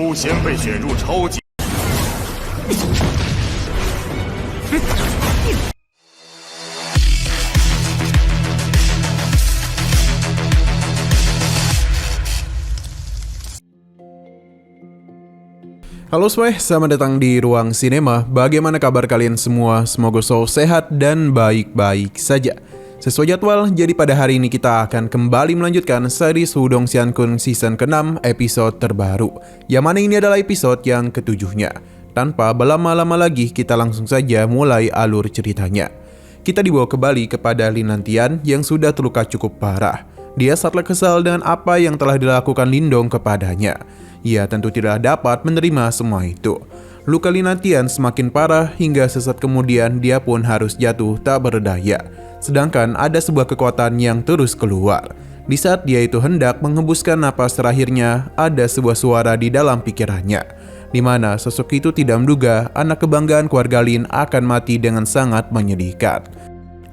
优先被选入超级。Halo semua, selamat datang di Ruang Sinema. Bagaimana kabar kalian semua? Semoga selalu sehat dan baik-baik saja. Sesuai jadwal, jadi pada hari ini kita akan kembali melanjutkan series Wudong Xiankun season ke-6 episode terbaru. Yang mana ini adalah episode yang ketujuhnya. Tanpa berlama-lama lagi, kita langsung saja mulai alur ceritanya. Kita dibawa kembali kepada Lin Nantian yang sudah terluka cukup parah. Dia sangatlah kesal dengan apa yang telah dilakukan Lindong kepadanya. Ia tentu tidak dapat menerima semua itu. Luka Lin Nantian semakin parah hingga sesaat kemudian dia pun harus jatuh tak berdaya. Sedangkan ada sebuah kekuatan yang terus keluar. Di saat dia itu hendak menghembuskan napas terakhirnya, ada sebuah suara di dalam pikirannya, di mana sosok itu tidak menduga anak kebanggaan keluarga Lin akan mati dengan sangat menyedihkan.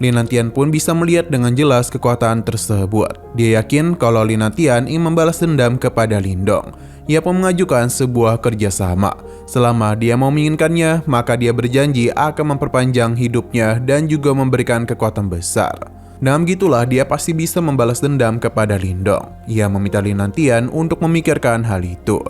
Lin Nantian pun bisa melihat dengan jelas kekuatan tersebut. Dia yakin kalau Lin Nantian ingin membalas dendam kepada Lindong. Ia pun mengajukan sebuah kerjasama. Selama dia mau menginginkannya, maka dia berjanji akan memperpanjang hidupnya dan juga memberikan kekuatan besar. Nah, begitulah dia pasti bisa membalas dendam kepada Lindong. Ia meminta Lin Nantian untuk memikirkan hal itu.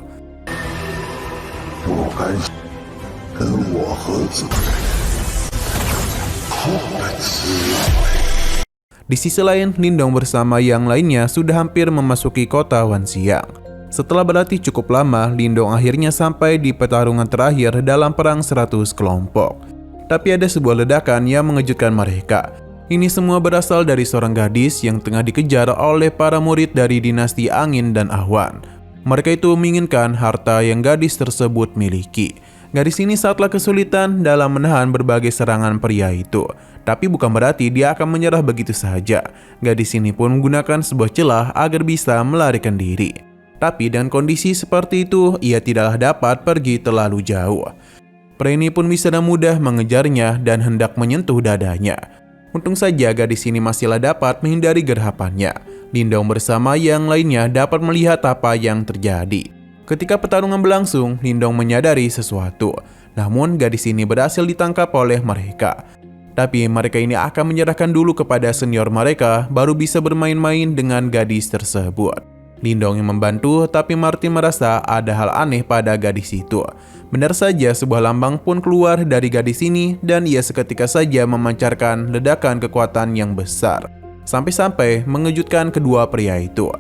Di sisi lain, Lindong bersama yang lainnya sudah hampir memasuki kota Wanxiang. Setelah berlatih cukup lama, Lindong akhirnya sampai di pertarungan terakhir dalam perang 100 kelompok. Tapi ada sebuah ledakan yang mengejutkan mereka. Ini semua berasal dari seorang gadis yang tengah dikejar oleh para murid dari dinasti Angin dan Awan. Mereka itu menginginkan harta yang gadis tersebut miliki. Gadis ini sangatlah kesulitan dalam menahan berbagai serangan pria itu. Tapi bukan berarti dia akan menyerah begitu saja. Gadis ini pun menggunakan sebuah celah agar bisa melarikan diri. Tapi dengan kondisi seperti itu, ia tidaklah dapat pergi terlalu jauh. Pria ini pun bisa dengan mudah mengejarnya dan hendak menyentuh dadanya. Untung saja gadis ini masihlah dapat menghindari gerapannya. Lindong bersama yang lainnya dapat melihat apa yang terjadi. Ketika pertarungan berlangsung, Lindong menyadari sesuatu. Namun gadis ini berhasil ditangkap oleh mereka. Tapi mereka ini akan menyerahkan dulu kepada senior mereka, baru bisa bermain-main dengan gadis tersebut. Lindong yang membantu, tapi Martin merasa ada hal aneh pada gadis itu. Benar saja sebuah lambang pun keluar dari gadis ini dan ia seketika saja memancarkan ledakan kekuatan yang besar. Sampai-sampai mengejutkan kedua pria itu.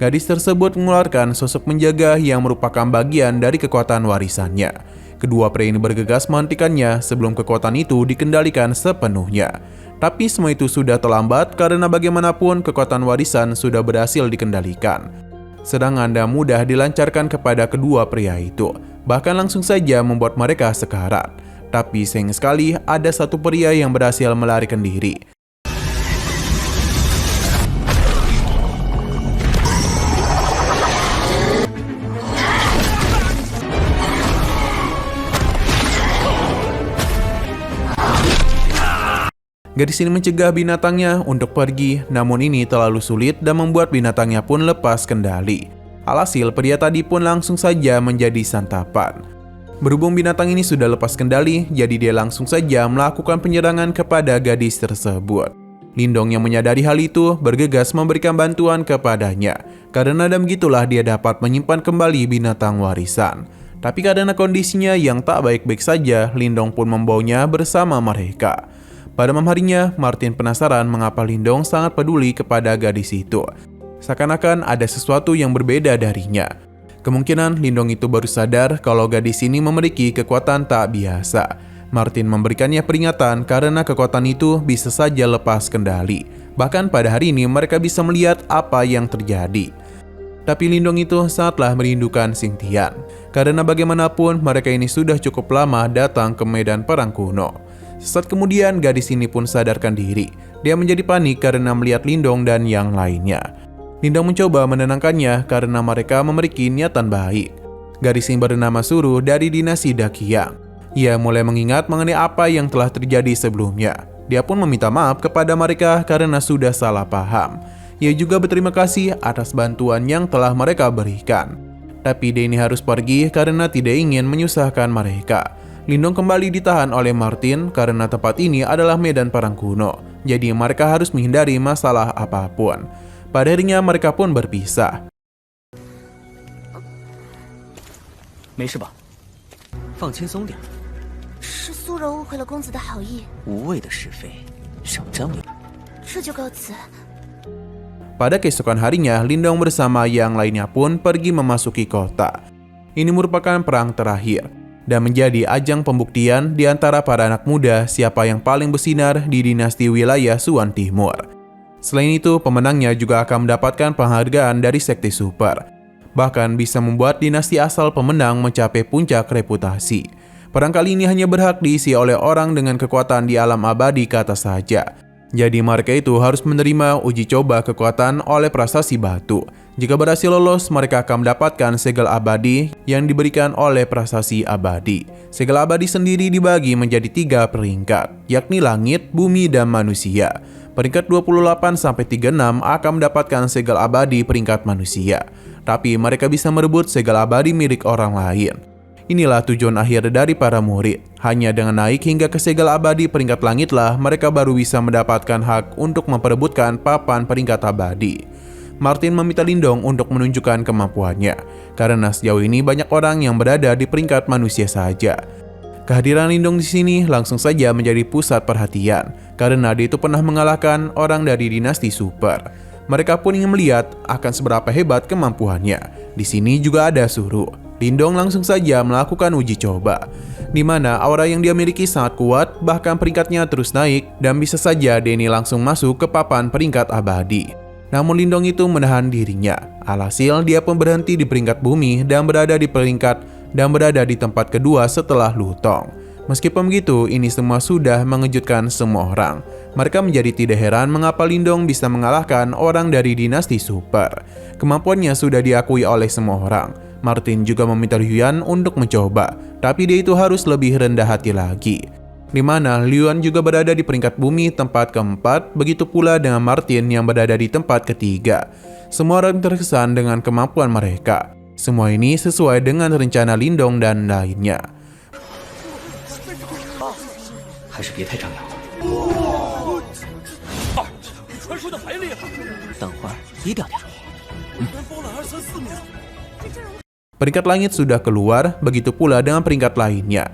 Gadis tersebut mengeluarkan sosok penjaga yang merupakan bagian dari kekuatan warisannya. Kedua pria ini bergegas menghentikannya sebelum kekuatan itu dikendalikan sepenuhnya. Tapi semua itu sudah terlambat karena bagaimanapun kekuatan warisan sudah berhasil dikendalikan. Serangan dan mudah dilancarkan kepada kedua pria itu, bahkan langsung saja membuat mereka sekarat. Tapi sayang sekali ada satu pria yang berhasil melarikan diri. Gadis ini mencegah binatangnya untuk pergi, namun ini terlalu sulit dan membuat binatangnya pun lepas kendali. Alhasil, pria tadi pun langsung saja menjadi santapan. Berhubung binatang ini sudah lepas kendali, jadi dia langsung saja melakukan penyerangan kepada gadis tersebut. Lindong yang menyadari hal itu bergegas memberikan bantuan kepadanya. Karena begitulah dia dapat menyimpan kembali binatang warisan. Tapi karena kondisinya yang tak baik-baik saja, Lindong pun membawanya bersama mereka. Pada malam harinya, Martin penasaran mengapa Lindong sangat peduli kepada gadis itu. Seakan-akan ada sesuatu yang berbeda darinya. Kemungkinan Lindong itu baru sadar kalau gadis ini memiliki kekuatan tak biasa. Martin memberikannya peringatan karena kekuatan itu bisa saja lepas kendali. Bahkan pada hari ini mereka bisa melihat apa yang terjadi. Tapi Lindong itu sangatlah merindukan Xingtian. Karena bagaimanapun mereka ini sudah cukup lama datang ke medan perang kuno. Sesaat kemudian gadis ini pun sadarkan diri. Dia menjadi panik karena melihat Lindong dan yang lainnya. Lindong mencoba menenangkannya karena mereka memiliki niatan baik. Gadis ini bernama Suru dari dinasti Daqiang. Ia mulai mengingat mengenai apa yang telah terjadi sebelumnya. Dia pun meminta maaf kepada mereka karena sudah salah paham. Ia juga berterima kasih atas bantuan yang telah mereka berikan. Tapi Denny harus pergi karena tidak ingin menyusahkan mereka. Lindong kembali ditahan oleh Martin karena tempat ini adalah medan perang kuno. Jadi mereka harus menghindari masalah apapun. Pada akhirnya mereka pun berpisah. 没事吧？放轻松点。是苏柔误会了公子的好意，无谓的是非，少沾为。这就告辞。 Pada keesokan harinya, Lindong bersama yang lainnya pun pergi memasuki kota. Ini merupakan perang terakhir dan menjadi ajang pembuktian di antara para anak muda siapa yang paling bersinar di dinasti wilayah Suan Timur. Selain itu, pemenangnya juga akan mendapatkan penghargaan dari Sekte Super. Bahkan bisa membuat dinasti asal pemenang mencapai puncak reputasi. Perang kali ini hanya berhak diisi oleh orang dengan kekuatan di alam abadi ke atas saja. Jadi mereka itu harus menerima uji coba kekuatan oleh prasasti batu. Jika berhasil lolos, mereka akan mendapatkan segel abadi yang diberikan oleh prasasti abadi. Segel abadi sendiri dibagi menjadi 3 peringkat, yakni langit, bumi, dan manusia. Peringkat 28-36 akan mendapatkan segel abadi peringkat manusia. Tapi mereka bisa merebut segel abadi milik orang lain. Inilah tujuan akhir dari para murid. Hanya dengan naik hingga ke segel abadi peringkat langitlah mereka baru bisa mendapatkan hak untuk memperebutkan papan peringkat abadi. Martin meminta Lindong untuk menunjukkan kemampuannya, karena sejauh ini banyak orang yang berada di peringkat manusia saja. Kehadiran Lindong di sini langsung saja menjadi pusat perhatian, karena dia itu pernah mengalahkan orang dari dinasti Super. Mereka pun ingin melihat akan seberapa hebat kemampuannya. Di sini juga ada Suru. Lindong langsung saja melakukan uji coba, di mana aura yang dia miliki sangat kuat, bahkan peringkatnya terus naik, dan bisa saja Denny langsung masuk ke papan peringkat abadi. Namun Lindong itu menahan dirinya. Alhasil dia pun berhenti di peringkat bumi dan berada di tempat kedua setelah Lutong. Meskipun begitu, ini semua sudah mengejutkan semua orang. Mereka menjadi tidak heran mengapa Lindong bisa mengalahkan orang dari dinasti Super. Kemampuannya sudah diakui oleh semua orang. Martin juga meminta Yuan untuk mencoba, tapi dia itu harus lebih rendah hati lagi. Di mana Yuan juga berada di peringkat bumi tempat keempat, begitu pula dengan Martin yang berada di tempat ketiga. Semua orang terkesan dengan kemampuan mereka. Semua ini sesuai dengan rencana Lindong dan lainnya. 还是别太张扬了。传说的还厉害。等会儿低调点。包了2、3、4秒。 Peringkat langit sudah keluar, begitu pula dengan peringkat lainnya,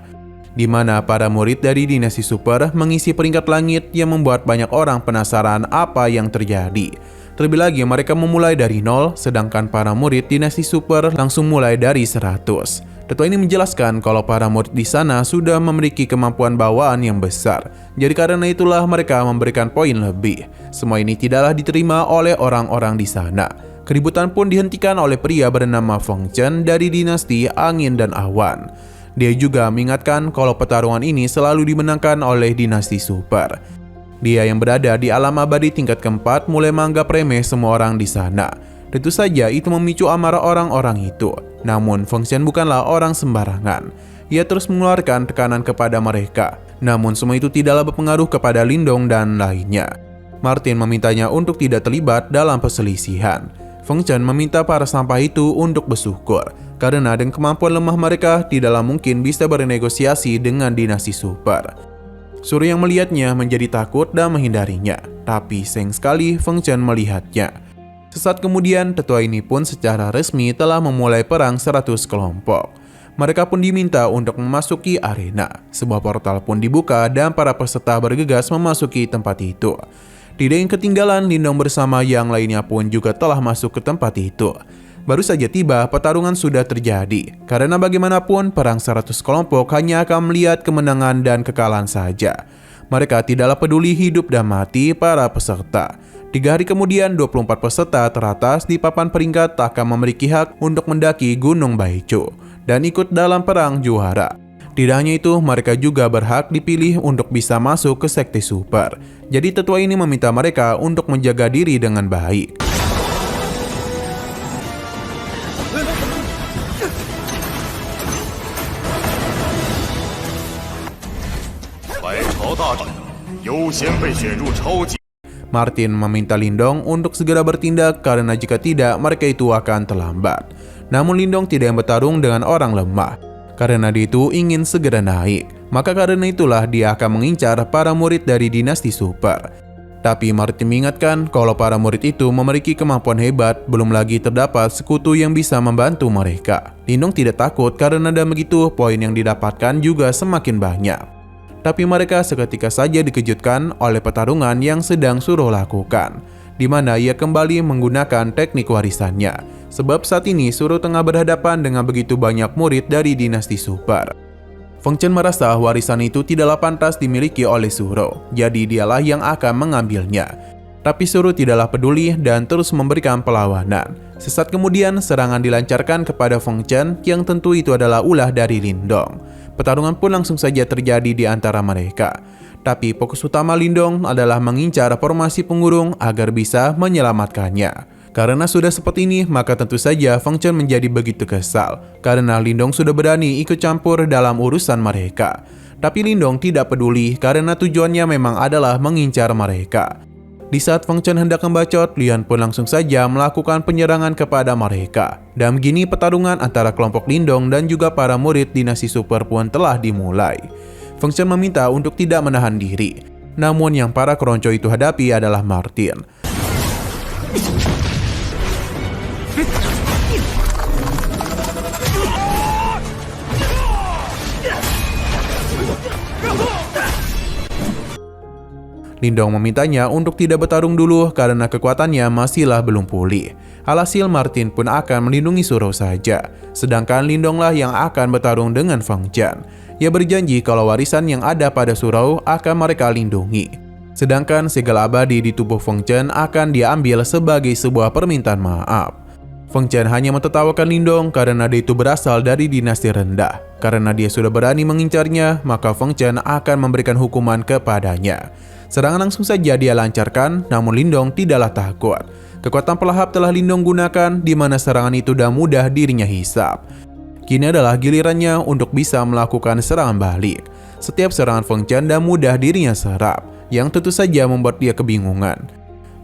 di mana para murid dari dinasti Super mengisi peringkat langit yang membuat banyak orang penasaran apa yang terjadi. Terlebih lagi mereka memulai dari 0, sedangkan para murid dinasti Super langsung mulai dari 100. Tetua ini menjelaskan kalau para murid di sana sudah memiliki kemampuan bawaan yang besar. Jadi karena itulah mereka memberikan poin lebih. Semua ini tidaklah diterima oleh orang-orang di sana. Keributan pun dihentikan oleh pria bernama Feng Chen dari dinasti Angin dan Awan. Dia juga mengingatkan kalau pertarungan ini selalu dimenangkan oleh dinasti Super. Dia yang berada di alam abadi tingkat keempat mulai menganggap remeh semua orang di sana. Tentu saja itu memicu amarah orang-orang itu. Namun Feng Chen bukanlah orang sembarangan. Ia terus mengeluarkan tekanan kepada mereka. Namun semua itu tidaklah berpengaruh kepada Lindong dan lainnya. Martin memintanya untuk tidak terlibat dalam perselisihan. Feng Chen meminta para sampah itu untuk bersyukur, karena dengan kemampuan lemah mereka tidaklah mungkin bisa bernegosiasi dengan dinasti Super. Suru yang melihatnya menjadi takut dan menghindarinya, tapi sayang sekali Feng Chen melihatnya. Sesaat kemudian, tetua ini pun secara resmi telah memulai perang 100 kelompok. Mereka pun diminta untuk memasuki arena. Sebuah portal pun dibuka dan para peserta bergegas memasuki tempat itu. Tidak yang ketinggalan, Lindong bersama yang lainnya pun juga telah masuk ke tempat itu. Baru saja tiba, pertarungan sudah terjadi. Karena bagaimanapun, perang 100 kelompok hanya akan melihat kemenangan dan kekalahan saja. Mereka tidaklah peduli hidup dan mati para peserta. 3 hari kemudian, 24 peserta teratas di papan peringkat akan memiliki hak untuk mendaki Gunung Baichu dan ikut dalam perang juara. Tidak hanya itu, mereka juga berhak dipilih untuk bisa masuk ke Sekte Super. Jadi tetua ini meminta mereka untuk menjaga diri dengan baik. Martin meminta Lindong untuk segera bertindak karena jika tidak mereka itu akan terlambat. Namun Lindong tidak yang bertarung dengan orang lemah, karena dia itu ingin segera naik. Maka karena itulah dia akan mengincar para murid dari dinasti super. Tapi Martin mengingatkan kalau para murid itu memiliki kemampuan hebat, belum lagi terdapat sekutu yang bisa membantu mereka. Lindong tidak takut karena dengan begitu poin yang didapatkan juga semakin banyak. Tapi mereka seketika saja dikejutkan oleh pertarungan yang sedang Suro lakukan, di mana ia kembali menggunakan teknik warisannya. Sebab saat ini Suro tengah berhadapan dengan begitu banyak murid dari dinasti super. Feng Chen merasa warisan itu tidaklah pantas dimiliki oleh Suro, jadi dialah yang akan mengambilnya. Tapi Suro tidaklah peduli dan terus memberikan perlawanan. Sesaat kemudian serangan dilancarkan kepada Feng Chen yang tentu itu adalah ulah dari Lindong. Pertarungan pun langsung saja terjadi di antara mereka. Tapi fokus utama Lindong adalah mengincar formasi pengurung agar bisa menyelamatkannya. Karena sudah seperti ini, maka tentu saja Feng Chen menjadi begitu kesal karena Lindong sudah berani ikut campur dalam urusan mereka. Tapi Lindong tidak peduli karena tujuannya memang adalah mengincar mereka. Di saat Feng Chen hendak membacot, Lian pun langsung saja melakukan penyerangan kepada mereka. Dan begini pertarungan antara kelompok Lindong dan juga para murid dinasti super pun telah dimulai. Feng Chen meminta untuk tidak menahan diri. Namun yang para keronco itu hadapi adalah Martin. Lindong memintanya untuk tidak bertarung dulu karena kekuatannya masihlah belum pulih. Alhasil Martin pun akan melindungi Suro saja, sedangkan Lindonglah yang akan bertarung dengan Feng Chen. Ia berjanji kalau warisan yang ada pada Suro akan mereka lindungi. Sedangkan segel abadi di tubuh Feng Chen akan diambil sebagai sebuah permintaan maaf. Feng Chen hanya mentertawakan Lindong karena dia itu berasal dari dinasti rendah. Karena dia sudah berani mengincarnya, maka Feng Chen akan memberikan hukuman kepadanya. Serangan langsung saja dia lancarkan, namun Lindong tidaklah takut. Kekuatan pelahap telah Lindong gunakan, di mana serangan itu sudah mudah dirinya hisap. Kini adalah gilirannya untuk bisa melakukan serangan balik. Setiap serangan Feng Chen sudah mudah dirinya serap, yang tentu saja membuat dia kebingungan.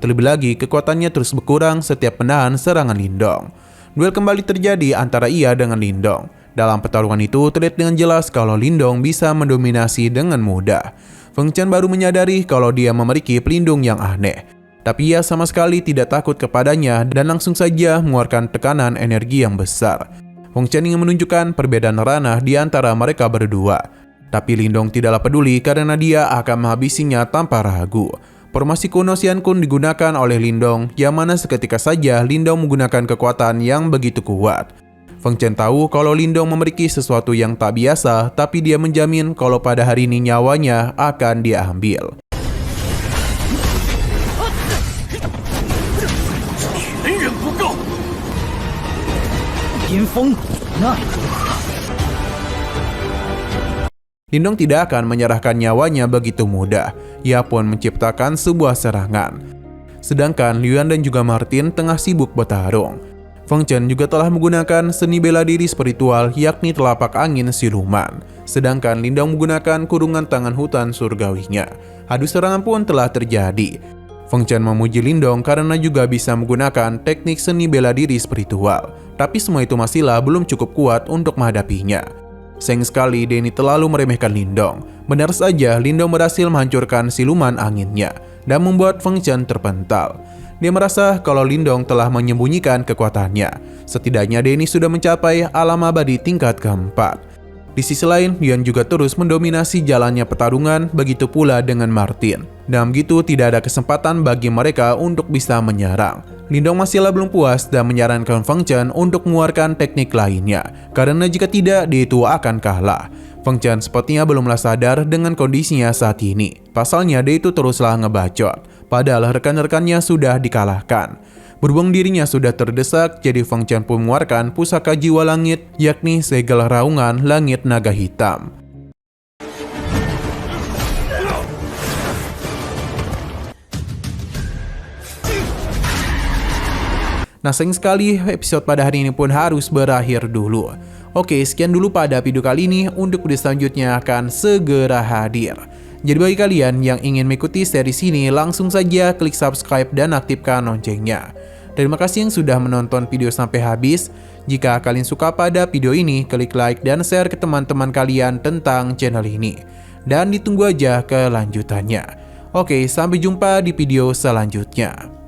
Terlebih lagi, kekuatannya terus berkurang setiap menahan serangan Lindong. Duel kembali terjadi antara ia dengan Lindong. Dalam pertarungan itu terlihat dengan jelas kalau Lindong bisa mendominasi dengan mudah. Feng Chen baru menyadari kalau dia memiliki pelindung yang aneh. Tapi ia sama sekali tidak takut kepadanya dan langsung saja mengeluarkan tekanan energi yang besar. Feng Chen ingin menunjukkan perbedaan ranah di antara mereka berdua. Tapi Lindong tidaklah peduli karena dia akan menghabisinya tanpa ragu. Formasi kuno Xian Kun digunakan oleh Lindong, yang mana seketika saja Lindong menggunakan kekuatan yang begitu kuat. Feng Chen tahu kalau Lindong memiliki sesuatu yang tak biasa, tapi dia menjamin kalau pada hari ini nyawanya akan dia ambil. Lindong tidak akan menyerahkan nyawanya begitu mudah. Ia pun menciptakan sebuah serangan. Sedangkan Lian dan juga Martin tengah sibuk bertarung. Feng Chen juga telah menggunakan seni bela diri spiritual, yakni telapak angin siluman. Sedangkan Lindong menggunakan kurungan tangan hutan surgawinya. Adu serangan pun telah terjadi. Feng Chen memuji Lindong karena juga bisa menggunakan teknik seni bela diri spiritual. Tapi semua itu masihlah belum cukup kuat untuk menghadapinya. Sayang sekali Denny terlalu meremehkan Lindong. Benar saja Lindong berhasil menghancurkan siluman anginnya dan membuat Feng Chen terpental. Dia merasa kalau Lindong telah menyembunyikan kekuatannya. Setidaknya Denny sudah mencapai alam abadi tingkat keempat. Di sisi lain, Lian juga terus mendominasi jalannya pertarungan, begitu pula dengan Martin. Dan begitu tidak ada kesempatan bagi mereka untuk bisa menyerang. Lindong masihlah belum puas dan menyarankan Feng Chen untuk mengeluarkan teknik lainnya, karena jika tidak, dia itu akan kalah. Feng Chen sepertinya belumlah sadar dengan kondisinya saat ini. Pasalnya dia itu teruslah ngebacot, padahal rekan-rekannya sudah dikalahkan. Berhubung dirinya sudah terdesak, jadi Feng Chen pun mengeluarkan pusaka jiwa langit, yakni segel raungan langit naga hitam. Nah, sayang sekali episode pada hari ini pun harus berakhir dulu. Oke, sekian dulu pada video kali ini. Untuk video selanjutnya akan segera hadir. Jadi bagi kalian yang ingin mengikuti series ini, langsung saja klik subscribe dan aktifkan loncengnya. Terima kasih yang sudah menonton video sampai habis. Jika kalian suka pada video ini, klik like dan share ke teman-teman kalian tentang channel ini. Dan ditunggu aja kelanjutannya. Oke, sampai jumpa di video selanjutnya.